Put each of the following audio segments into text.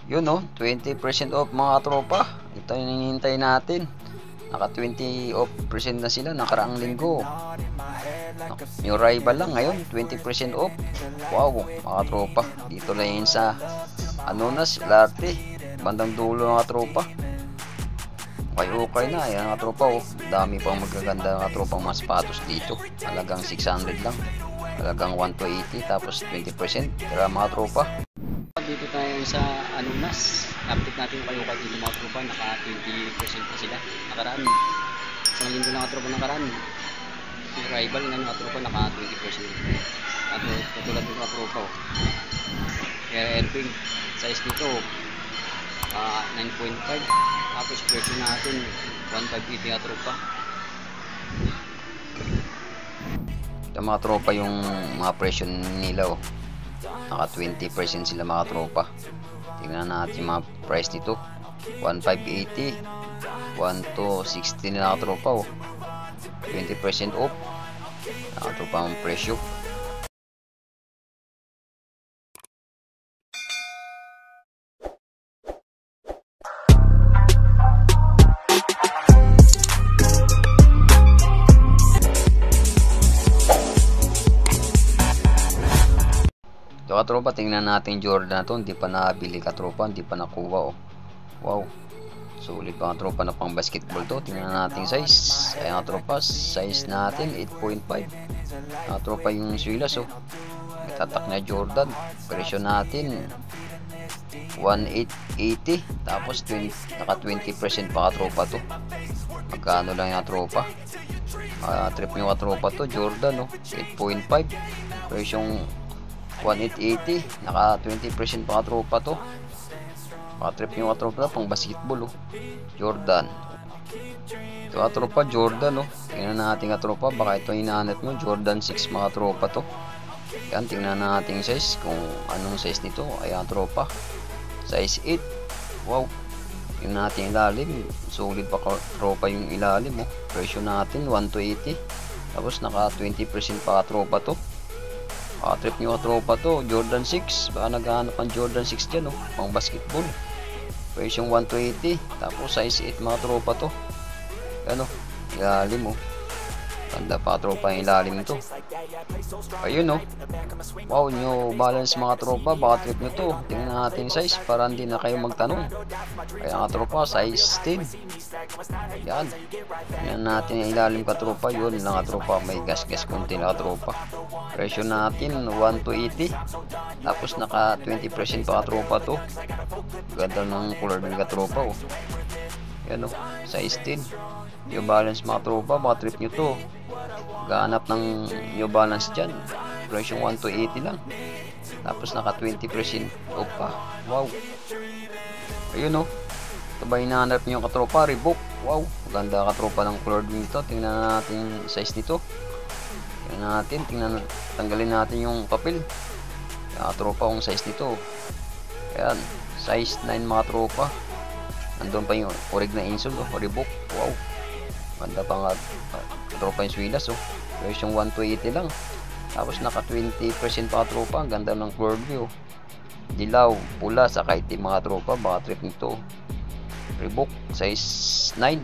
Yun no, 20% off mga tropa. Ito yung hinihintay natin. Naka 20% na sila nakaraang linggo. New arrival lang ngayon, 20% off. Wow, mga tropa. Dito lang yun sa Anonas, Larte. Bandang dulo mga tropa. Okay na, yan mga tropa oh. Dami pang magaganda mga tropang mga sapatos dito. Halagang 600 lang. Halagang 1 to 80 tapos 20%. Tara mga tropa. Dito tayo sa Anonas. Update natin kayo dito mga tropa. Naka 20% na sila. Nakaraan. Isang linggo na mga tropa nakaraan. Arrival nga mga tropa naka 20%. At katulad ng mga tropa oh. Kaya airping. Size nito 9.5. Tapos presyo natin 1.580 mga tropa. Ito mga tropa yung mga presyo nila oh. Naka 20% sila mga tropa. Tingnan natin yung mga price nito. 1.580, 1 to 60 na mga tropa oh. 20% off. Mga tropa ang presyo. So katropa, tingnan natin Jordan na to. Hindi pa nabili katropa, hindi pa nakuha oh. Wow, sulit pa katropa na pang basketball to. Tingnan natin size. Ayan katropa, size natin 8.5. Katropa yung swilas oh. Tatak na Jordan. Presyo natin 1,880. Tapos naka 20% pa katropa to. Magkano lang yung katropa? Trip nyo katropa to Jordan oh. 8.5. Presyong 1,880, naka 20% pa katropa to. Trip yung katropa na pang basketball oh. Jordan. Ito katropa Jordan oh. Tingnan natin katropa, baka ito hinahanap mo. Jordan 6 mga tropa to. Yan, tingnan natin size kung anong size nito. Ayan tropa, size 8. Wow, tingnan natin ilalim. Solid pa tropa yung ilalim oh. Presyo natin 1 to 80. Tapos naka 20% pa katropa to. Trip nyo katropa to Jordan 6. Baka naghahanap ang Jordan 6 dyan oh, pang basketball. Presyong 1 to 80. Tapos size 8 mga tropa to. Yan oh, ilalim oh. Ganda pa tropa yung ilalim nito. Ayun oh. Wow, New Balance mga tropa. Baka trip nyo to. Tingnan natin size para hindi na kayo magtanong. Kaya mga tropa, size 10. Yan. Tingnan natin yung ilalim ka tropa. Yun lang ka tropa. May gas-gas konti na ka tropa. Presyo natin 1 to 80. Tapos naka 20% pa ka tropa to. Ganda ng color ng ka tropa oh. Yan oh, size 10. New Balance mga tropa. Baka trip nyo to. Gahanap ng New Balance dyan. Presyong 1 to 80 lang. Tapos naka 20% off pa. Wow. Ayun oh. Ito ba hinahanap nyo katropa? Reebok. Wow, maganda katropa ng color nito. Tingnan natin size nito. Tingnan natin. Tanggalin natin yung papel. Katropa kung size nito. Ayan, size 9 mga tropa. Nandun pa yung orig na insole oh. Reebok. Wow, ganda pa nga katropa yung swilas oh. Presyong 1 to 80 lang. Tapos naka 20% pa tropa. Ang ganda ng color view. Dilaw, pula, saka itim mga tropa. Baka trip nito. Reebok, size 9.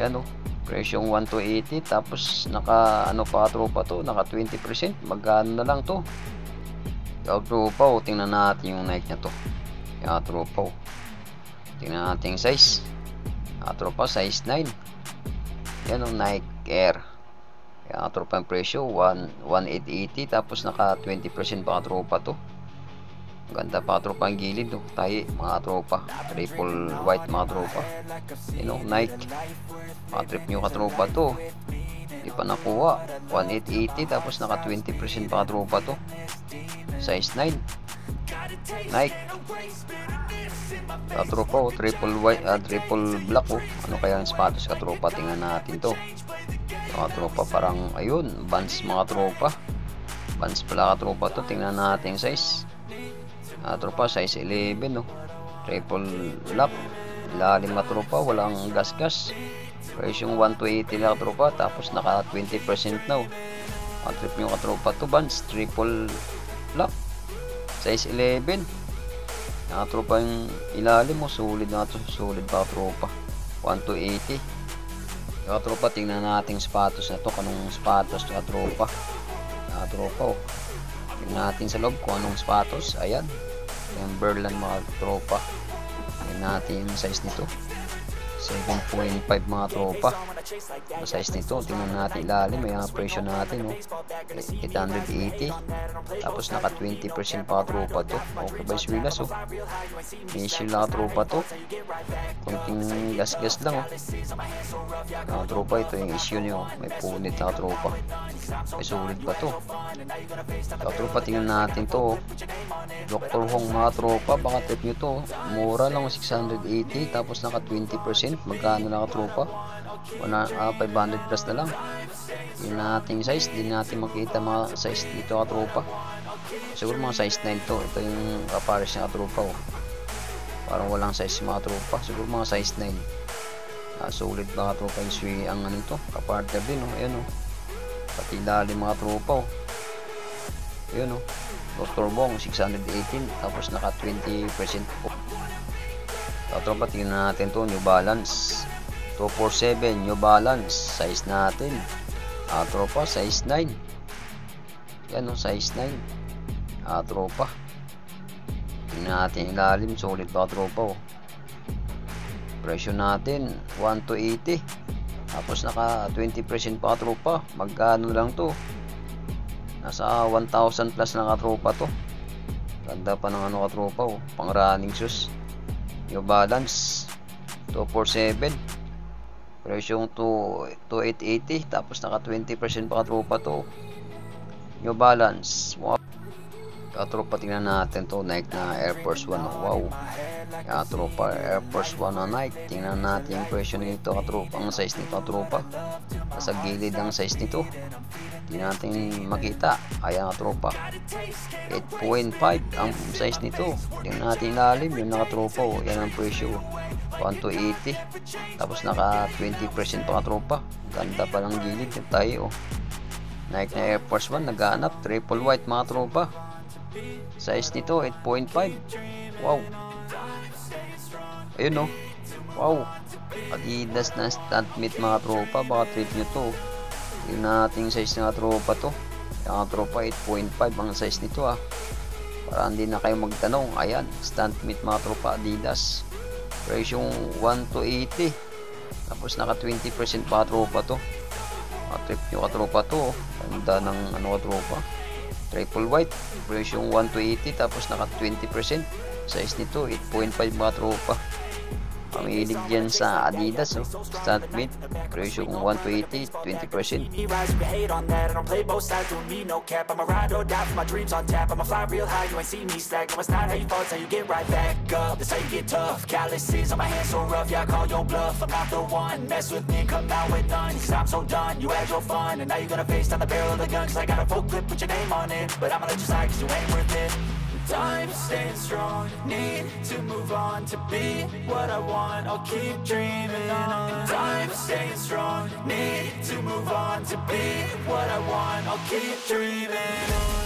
Yan oh. Presyong 1 to 80. Tapos naka ano pa tropa to. Naka 20%. Magkano na lang to. Yung tropa oh. Tingnan natin yung Nike na to. Yung tropa oh. Tingnan natin yung size. Tropa, size 9. Yan oh, Nike Air. Yan tropa yung presyo 1,880. Tapos naka 20% pa tropa to. Ganda pa tropa ang gilid oh. Tahi mga tropa. Triple white mga tropa. Yan oh, Nike. Trip nyo katropa to. Di pa nakuha. 1,880. Tapos naka 20% pa tropa to. Size 9. Nike. Katropa oh, triple white, triple black oh. Ano kaya ang sapatos katropa? Tingnan natin to. Mga tropa parang ayun, Vans mga tropa. Vans pala katropa to. Tingnan natin size. Tropa size 11 oh. Triple black. Ilalim mga tropa, walang gas-gas. Presyong 1 to 80 lang tropa. Tapos naka 20% na oh. Trip nyo katropa to Vans. Triple black. Size 11. Mga tropa yung ilalim mo, solid na to, solid pa tropa. 1 to 80. Mga tropa, tingnan natin sapatos na to, kanong sapatos mga tropa. Mga tropa oh. Tingnan natin sa loob kung anong sapatos. Ayan, yung Berlan mga tropa. Tingnan natin yung size nito. 7.5 mga tropa. Ang size nito, tingnan natin ilalim, may presyo natin oh. 880. Tapos naka 20% pa tropa to. Okay ba swilas oh. May shield na tropa to. Kunting gas-gas lang oh. Tropa, ito yung issue nyo. May punit na tropa. May sulit ba to? Tropa, tingnan natin to oh. Dr. Hong mga tropa, baka trip nyo to oh. Mura lang 680. Tapos naka 20%. Magkano na tropa? 500 plus na lang. Yun natin size, di natin makita mga size dito tropa. Siguro mga size 9 to. Ito yung kapares na tropa oh. Parang walang size mga tropa. Siguro mga size 9. Solid mga tropa yung swing ang ano to. Kapartner din oh. Ayan oh. Pati lalim mga tropa oh. Ayan oh. Dr. Bong 618. Tapos naka 20% po. Tropa, tingnan natin to, New Balance 247, New Balance size natin. Tropa, size 9. Yan o, size 9. Tropa, tingnan natin ilalim, solid ba tropa o. Presyo natin 1 to 80. Tapos naka 20% pa tropa. Magkano lang to? Nasa 1,000 plus na tropa to. Ganda pa ng ano tropa o, pang running shoes. New Balance 247, presyong 2880. Tapos naka 20% pa tropa to. New Balance. Wow. Tropa, tingnan natin to, Nike na Air Force 1. Wow. Tropa, Air Force 1 na Nike. Tingnan natin yung presyo nito tropa. Ang size nito tropa, nasa gilid ang size nito. Tingnan natin makita. Ayan tropa, 8.5 ang size nito. Tingnan natin lalim, yun tropa oh. Yan ang presyo, 1 to 80. Tapos naka 20% pa tropa. Ganda pa lang gilid yung tayo oh. Nike na Air Force 1, naghanap, triple white mga tropa. Size nito 8.5. Wow. Ayun oh. Wow. Adidas na stunt meet mga tropa, baka trip nyo to. Yung nating size ng tropa to. Yung tropa 8.5 ang size nito ah. Para hindi na kayo magtanong. Ayan, stunt meet mga tropa, Adidas. Presyong 1 to 80. Tapos naka 20% pa tropa to. Trip nyo tropa to. Ganda ng ano tropa. Triple white, presyong 1 to 80. Tapos naka 20%. Size nito 8.5 mga tropa. Pamilig dyan sa Adidas oh. Stunt meet, presyong 1 to 80, 20%. Time staying strong, need to move on to be what I want. I'll keep dreaming on. Time staying strong, need to move on to be what I want. I'll keep dreaming on.